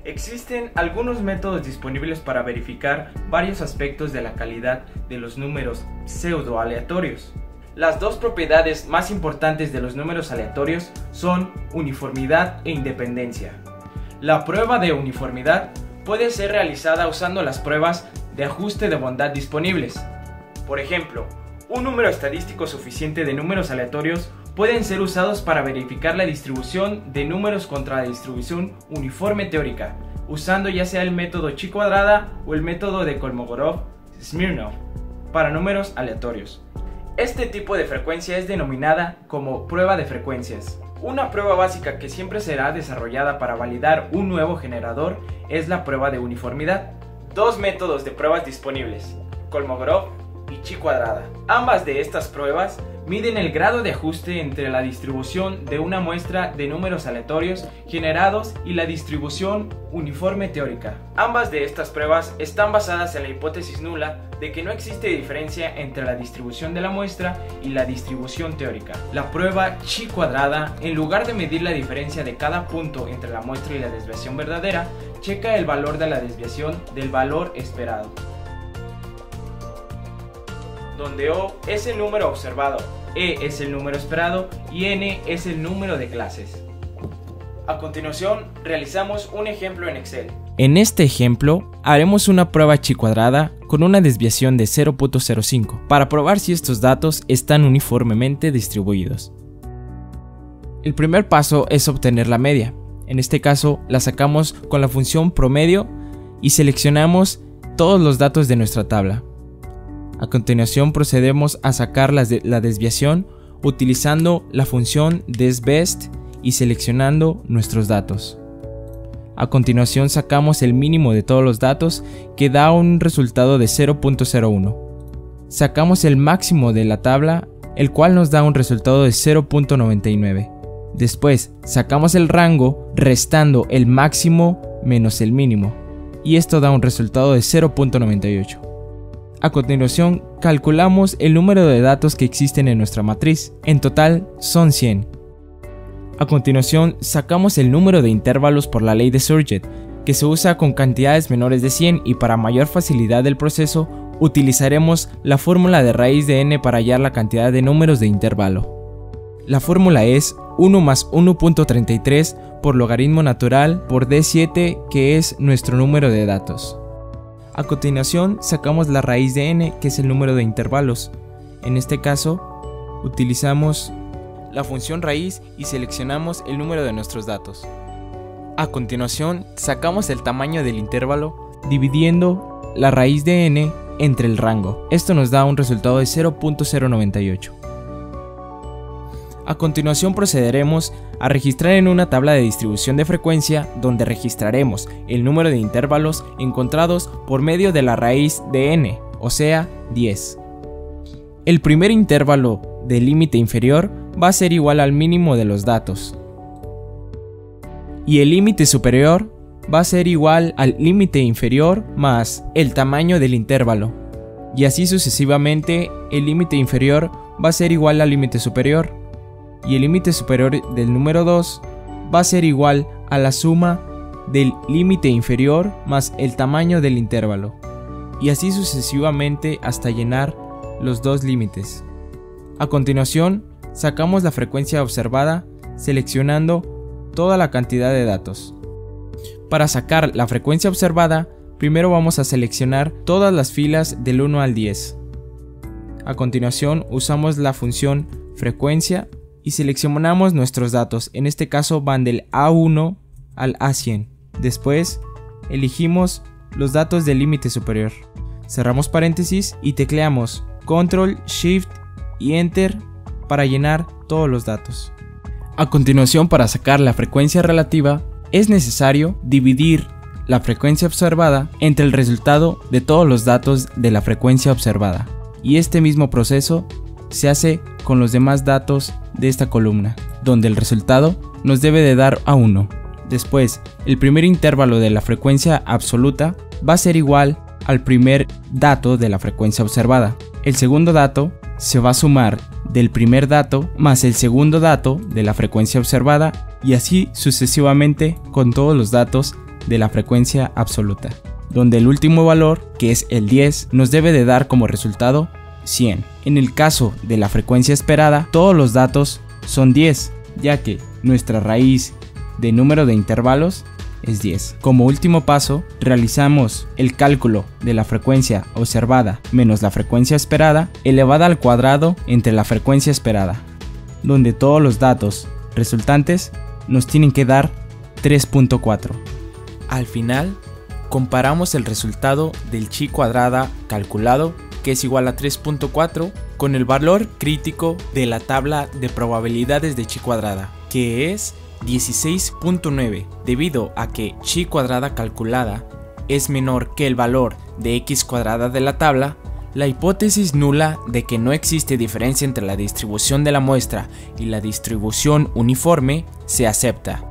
Existen algunos métodos disponibles para verificar varios aspectos de la calidad de los números pseudo-aleatorios. Las dos propiedades más importantes de los números aleatorios son uniformidad e independencia. La prueba de uniformidad puede ser realizada usando las pruebas de ajuste de bondad disponibles. Por ejemplo, un número estadístico suficiente de números aleatorios pueden ser usados para verificar la distribución de números contra la distribución uniforme teórica, usando ya sea el método chi cuadrada o el método de Kolmogorov-Smirnov para números aleatorios. Este tipo de frecuencia es denominada como prueba de frecuencias. Una prueba básica que siempre será desarrollada para validar un nuevo generador es la prueba de uniformidad. Dos métodos de pruebas disponibles, Kolmogorov y chi cuadrada. Ambas de estas pruebas miden el grado de ajuste entre la distribución de una muestra de números aleatorios generados y la distribución uniforme teórica. Ambas de estas pruebas están basadas en la hipótesis nula de que no existe diferencia entre la distribución de la muestra y la distribución teórica. La prueba chi cuadrada, en lugar de medir la diferencia de cada punto entre la muestra y la desviación verdadera, checa el valor de la desviación del valor esperado, donde O es el número observado, E es el número esperado y N es el número de clases. A continuación, realizamos un ejemplo en Excel. En este ejemplo, haremos una prueba chi cuadrada con una desviación de 0.05 para probar si estos datos están uniformemente distribuidos. El primer paso es obtener la media. En este caso, la sacamos con la función promedio y seleccionamos todos los datos de nuestra tabla. A continuación procedemos a sacar la desviación utilizando la función desbest y seleccionando nuestros datos. A continuación sacamos el mínimo de todos los datos, que da un resultado de 0.01. Sacamos el máximo de la tabla, el cual nos da un resultado de 0.99. Después sacamos el rango restando el máximo menos el mínimo, y esto da un resultado de 0.98. A continuación, calculamos el número de datos que existen en nuestra matriz. En total, son 100. A continuación, sacamos el número de intervalos por la ley de Surget, que se usa con cantidades menores de 100, y para mayor facilidad del proceso, utilizaremos la fórmula de raíz de n para hallar la cantidad de números de intervalo. La fórmula es 1 más 1.33 por logaritmo natural por D7, que es nuestro número de datos. A continuación sacamos la raíz de n, que es el número de intervalos. En este caso, utilizamos la función raíz y seleccionamos el número de nuestros datos. A continuación, sacamos el tamaño del intervalo dividiendo la raíz de n entre el rango. Esto nos da un resultado de 0.098. A continuación procederemos a registrar en una tabla de distribución de frecuencia, donde registraremos el número de intervalos encontrados por medio de la raíz de n, o sea, 10. El primer intervalo del límite inferior va a ser igual al mínimo de los datos, y el límite superior va a ser igual al límite inferior más el tamaño del intervalo, y así sucesivamente. El límite inferior va a ser igual al límite superior, y el límite superior del número 2 va a ser igual a la suma del límite inferior más el tamaño del intervalo, y así sucesivamente hasta llenar los dos límites. A continuación, sacamos la frecuencia observada seleccionando toda la cantidad de datos. Para sacar la frecuencia observada, primero vamos a seleccionar todas las filas del 1 al 10. A continuación, usamos la función frecuencia y seleccionamos nuestros datos. En este caso van del A1 al A100. Después, elegimos los datos del límite superior. Cerramos paréntesis y tecleamos Control, Shift y Enter para llenar todos los datos. A continuación, para sacar la frecuencia relativa, es necesario dividir la frecuencia observada entre el resultado de todos los datos de la frecuencia observada. Y este mismo proceso se hace con los demás datos de esta columna, donde el resultado nos debe de dar a 1. Después, el primer intervalo de la frecuencia absoluta va a ser igual al primer dato de la frecuencia observada. El segundo dato se va a sumar del primer dato más el segundo dato de la frecuencia observada, y así sucesivamente con todos los datos de la frecuencia absoluta, donde el último valor, que es el 10, nos debe de dar como resultado 100. En el caso de la frecuencia esperada, todos los datos son 10, ya que nuestra raíz de número de intervalos es 10. Como último paso, realizamos el cálculo de la frecuencia observada menos la frecuencia esperada elevada al cuadrado entre la frecuencia esperada, donde todos los datos resultantes nos tienen que dar 3.4. Al final, comparamos el resultado del chi cuadrada calculado, que es igual a 3.4, con el valor crítico de la tabla de probabilidades de chi cuadrada, que es 16.9, debido a que chi cuadrada calculada es menor que el valor de x cuadrada de la tabla. La hipótesis nula de que no existe diferencia entre la distribución de la muestra y la distribución uniforme se acepta.